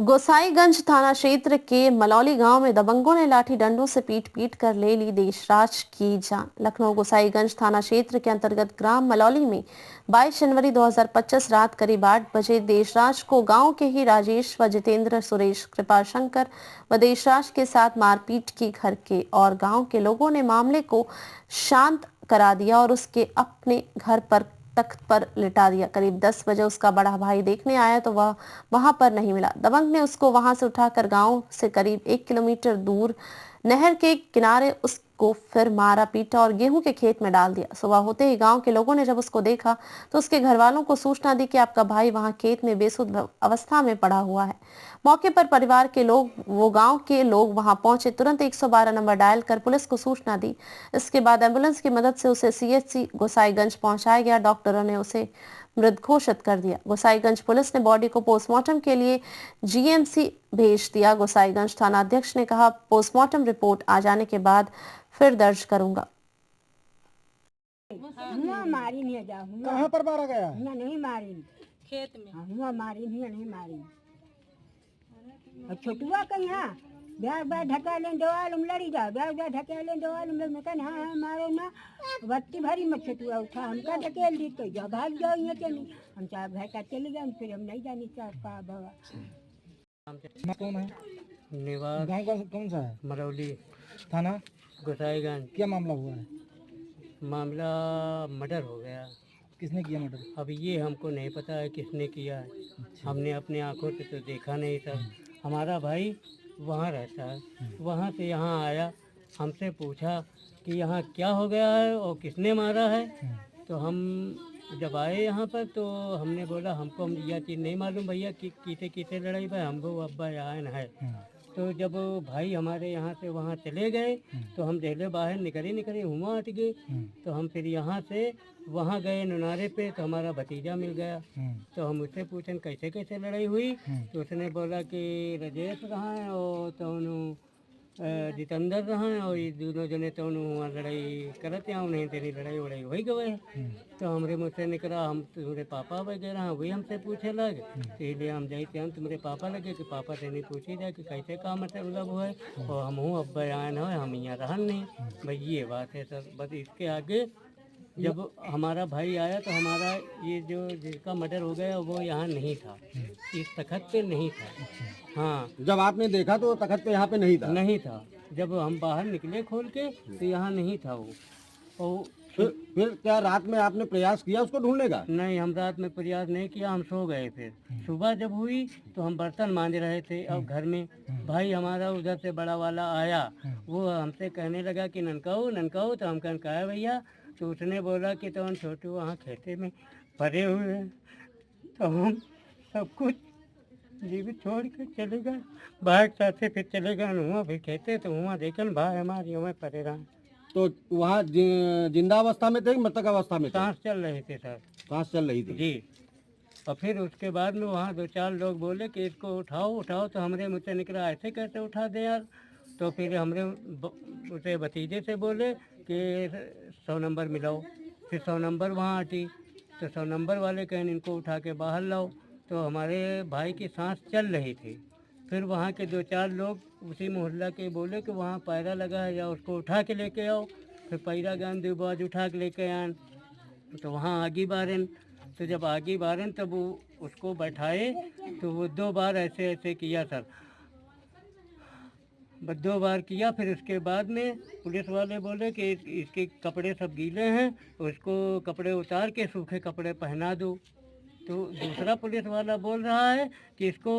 गोसाईगंज थाना क्षेत्र के मलौली गांव में दबंगों ने लाठी डंडों से पीट पीट कर ले ली देशराज की जान। लखनऊ गोसाईगंज थाना क्षेत्र के अंतर्गत ग्राम मलौली में 22 जनवरी 2025 रात करीब 8 बजे देशराज को गांव के ही राजेश व जितेंद्र, सुरेश, कृपाशंकर व देशराज के साथ मारपीट की। घर के और गांव के लोगों ने मामले को शांत करा दिया और उसके अपने घर पर तख्त पर लिटा दिया। करीब 10 बजे उसका बड़ा भाई देखने आया तो वह वहां पर नहीं मिला। दबंग ने उसको वहां से उठाकर गांव से करीब 1 किलोमीटर दूर नहर के किनारे उसको फिर मारा पीटा और गेहूं के खेत में डाल दिया। सुबह होते ही गांव के लोगों ने जब उसको देखा तो उसके घर वालों को सूचना दी कि आपका भाई वहां खेत में बेसुध अवस्था में पड़ा हुआ है। मौके पर परिवार के लोग गांव के लोग वहां पहुंचे, तुरंत 112 नंबर डायल कर पुलिस को सूचना दी। इसके बाद एम्बुलेंस की मदद से उसे सीएचसी गोसाईगंज पहुंचाया गया। डॉक्टरों ने उसे मृत घोषित कर दिया। गोसाईगंज पुलिस ने बॉडी को पोस्टमार्टम के लिए जीएमसी भेज दिया। गोसाईगंज थाना अध्यक्ष ने कहा, पोस्टमार्टम रिपोर्ट आ जाने के बाद फिर दर्ज करूंगा। हुआ मारी नहीं जा हुआ कहाँ पर मारा गया? हुआ नहीं मारी खेत में हुआ मारी नहीं मारी और छोटुआ कहीं हाँ ब्याह ब्याह ढका लें दवाल हम लड़ी जा ब्याह ब्याह ढका लें दवाल हम लोग में कहना हाँ मारो ना बत्ती भरी मत छोटुआ उठा हमका ढकेल दी तो जा भाग जाओ यहाँ चली हम चाहे भाई का चले जाए फिर हम नहीं जानी चाह पा बाबा। कौन है? निवास गाँव का कौन सा है? मरौली थाना गोसाईगंज। क्या मामला हुआ है? मामला मर्डर हो गया। किसने किया मर्डर? अब ये हमको नहीं पता है किसने किया है। हमने अपनी आंखों से तो देखा नहीं था। हमारा भाई वहाँ रहता है, वहाँ से यहाँ आया, हमसे पूछा कि यहाँ क्या हो गया है और किसने मारा है। तो हम जब आए यहाँ पर तो हमने बोला हमको यह चीज़ नहीं मालूम भैया कि किसे किसे लड़ाई भाई, हमको अब्बा यहाँ है। तो जब भाई हमारे यहाँ से वहाँ चले गए तो हम देहले बाहर निकले हुआ हट गए। तो हम फिर यहाँ से वहाँ गए नुनारे पे तो हमारा भतीजा मिल गया। तो हम उससे पूछन कैसे कैसे लड़ाई हुई। तो उसने बोला कि राजेश रहा है और तो जितेंद्र रहा है और ये दोनों जने तो वहाँ लड़ाई करते हैं, उन्हें तेरी लड़ाई वड़ाई हो गए। तो हमारे मुझसे निकला हम तुम्हारे पापा वगैरह वही हमसे पूछे लग। तो इसलिए हम जाते हैं तुम्हारे पापा लगे कि पापा से नहीं पूछी जाए कि कैसे काम मतलब हुआ है और हम हूँ अब्बा आन है हम यहाँ रहन नहीं भाई, ये बात है सर। बस इसके आगे जब हमारा भाई आया तो हमारा ये जो जिसका मर्डर हो गया वो यहाँ नहीं था, इस तखत पे नहीं था। हाँ, जब आपने देखा तो तखत पे यहाँ पे नहीं था? नहीं था। जब हम बाहर निकले खोल के तो यहाँ नहीं था वो। और फिर क्या रात में आपने प्रयास किया उसको ढूंढने का? नहीं, हम रात में प्रयास नहीं किया, हम सो गए। फिर सुबह जब हुई तो हम बर्तन मांज रहे थे और घर में भाई हमारा उधर से बड़ा वाला आया, वो हमसे कहने लगा कि ननकाऊ। तो हम कहने कहा भैया। तो उसने बोला कि तो हम छोटू वहाँ खेते में पड़े हुए हैं। तो हम सब कुछ जीवित छोड़ कर चले गए, भाई के साथ से फिर चले गए वहाँ फिर खेते तो वहाँ देखन भाई हमारे वहाँ पड़े रहे। तो वहाँ जिंदा अवस्था में थे कि मृतक अवस्था में थे? सांस चल रहे थे सर। सांस चल रही थी जी। और फिर उसके बाद में वहाँ 2-4 लोग बोले कि इसको उठाओ। तो हमरे मुझसे निकला ऐसे कैसे उठा दे यार। तो फिर हमरे उसे भतीजे से बोले कि 100 नंबर मिलाओ। फिर 100 नंबर वहाँ हटी तो 100 नंबर वाले कहन इनको उठा के बाहर लाओ। तो हमारे भाई की सांस चल रही थी। फिर वहाँ के 2-4 लोग उसी मोहल्ला के बोले कि वहाँ पैरा लगा है या उसको उठा के लेके आओ। फिर पैरा गन 2 बार उठा के लेके आन तो वहाँ आगे बारन। तो जब आगे बारन तब वो उसको बैठाए तो वो 2 बार ऐसे किया सर, बस 2 बार किया। फिर उसके बाद में पुलिस वाले बोले कि इसके कपड़े सब गीले हैं, उसको कपड़े उतार के सूखे कपड़े पहना दो। तो दूसरा पुलिस वाला बोल रहा है कि इसको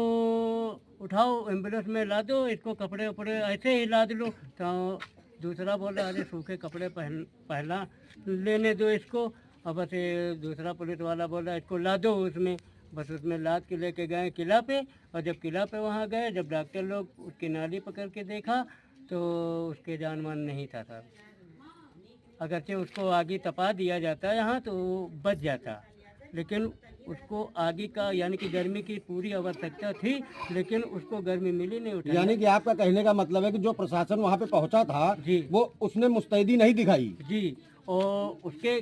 उठाओ एम्बुलेंस में ला दो, इसको कपड़े उपड़े ऐसे ही लाद लो। तो दूसरा बोल रहा अरे सूखे कपड़े पहला लेने दो इसको। और बस दूसरा पुलिस वाला बोला इसको ला दो उसमें। बस उसमें लाद के लेके गए किला पे। और जब किला पे वहाँ गए, जब डॉक्टर लोग उसकी नाली पकड़ के देखा तो उसके जानमान नहीं था सर। अगरचे उसको आगे तपा दिया जाता यहाँ तो बच जाता, लेकिन उसको आगे का यानी कि गर्मी की पूरी आवश्यकता थी, लेकिन उसको गर्मी मिली नहीं। उठा यानी कि आपका कहने का मतलब है कि जो प्रशासन वहाँ पे पहुँचा था जी, वो उसने मुस्तैदी नहीं दिखाई? जी। और उसके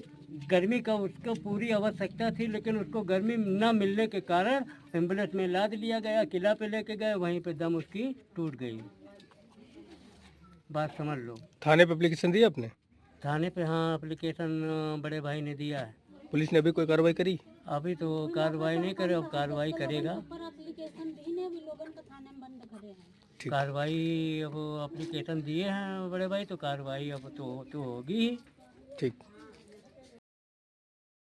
गर्मी का उसको पूरी आवश्यकता थी, लेकिन उसको गर्मी न मिलने के कारण एम्बुलेंस में लाद लिया गया, किला पे लेके गए, वहीं पे दम उसकी टूट गई। बात समझ लो। थाने पे एप्लीकेशन दी आपने? थाने पे हाँ एप्लीकेशन बड़े भाई ने दिया है। पुलिस ने अभी कोई कार्रवाई करी? अभी तो कार्रवाई नहीं करे, अब कार्रवाई करेगा। कार्रवाई अब एप्लीकेशन दिए हैं बड़े भाई, तो कार्रवाई अब तो होगी ही। ठीक।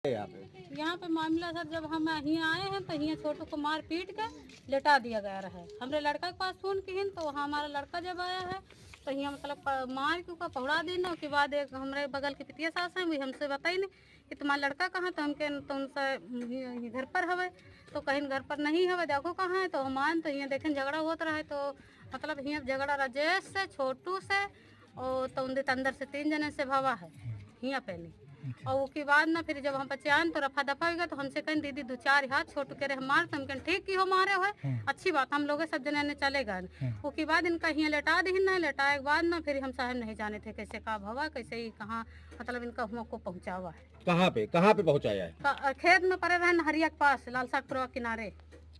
यहाँ पे मामला सर, जब हम यहाँ आए हैं तो यहाँ छोटू को मार पीट के लेटा दिया गया रहा। हमरे लड़का के पास फोन की तो वहाँ हमारा लड़का जब आया है तो यहाँ मतलब मार के ऊपर पहुड़ा देना। उसके बाद एक हमारे बगल की पितिया सास है, वही हमसे बताई नहीं कि तुम्हारा लड़का कहाँ, तो हमके तो उनसे घर पर हवे, तो कहीं घर पर नहीं हवे, देखो कहाँ है। तो हम आन तो यहाँ देखें झगड़ा होता रहा, तो मतलब यहाँ झगड़ा राजेश से, छोटू से और तो उनके अंदर से 3 जने से भवा है यहाँ पहले। और उसके बाद ना फिर जब हम बच्चे आए तो रफा दफा हो गया, तो हमसे कहीं दीदी 2-4 हाथ छोटू कह रहे हम मार, तो हम कहें ठीक की हो मारे हो, अच्छी बात, हम लोग सब जने ने चलेगा। उसके बाद इनका यहाँ लेटा दी ना, लेटाए के बाद ना फिर हम साहब नहीं जाने थे कैसे का भवा, कैसे ही कहाँ मतलब इनका हुआ को पहुँचा हुआ है। कहाँ पे पहुँचाया है? खेत में पड़े रहे नहरिया के पास, लालसागपुरा किनारे।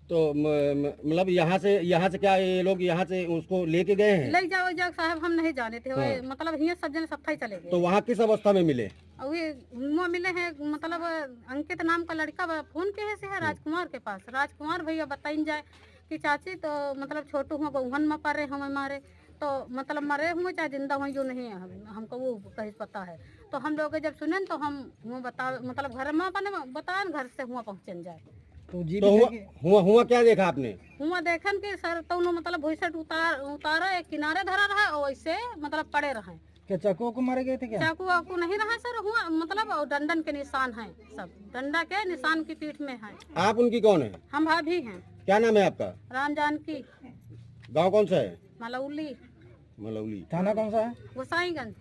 तो मतलब यहाँ से क्या ये लोग यहाँ से उसको लेके गए हैं? ले जाओ साहब, हम नहीं जाने थे। मतलब यहाँ सब जने सफाई चले गए। तो वहाँ किस अवस्था में मिले? और ये हुआ मिले हैं मतलब अंकित नाम का लड़का फोन के से है राजकुमार के पास। राजकुमार भैया बताइन जाए कि चाची तो मतलब छोटू हुआ बहुवन में पड़े हमें मारे, तो मतलब मरे हुए चाहे जिंदा हुए जो नहीं है हमको वो कहीं पता है। तो हम लोग जब सुने तो हम हुआ बता मतलब घर में अपने बताए घर से हुआ पहुँचन जाए। तो हुआ क्या देखा आपने? हुआ देखन के सर तो मतलब भूसट उतारा एक किनारे धरा रहा और ऐसे मतलब पड़े रहे। क्या चाकू को मारे गए थे क्या? चाकू वाकू नहीं रहा सर, हुआ मतलब डंडन के निशान हैं, सब डंडा के निशान की पीठ में है। आप उनकी कौन है? हम भाभी हैं। क्या नाम है आपका? राम जानकी। गांव कौन सा है? मलौली। मलौली। थाना कौन सा है? गोसाईगंज।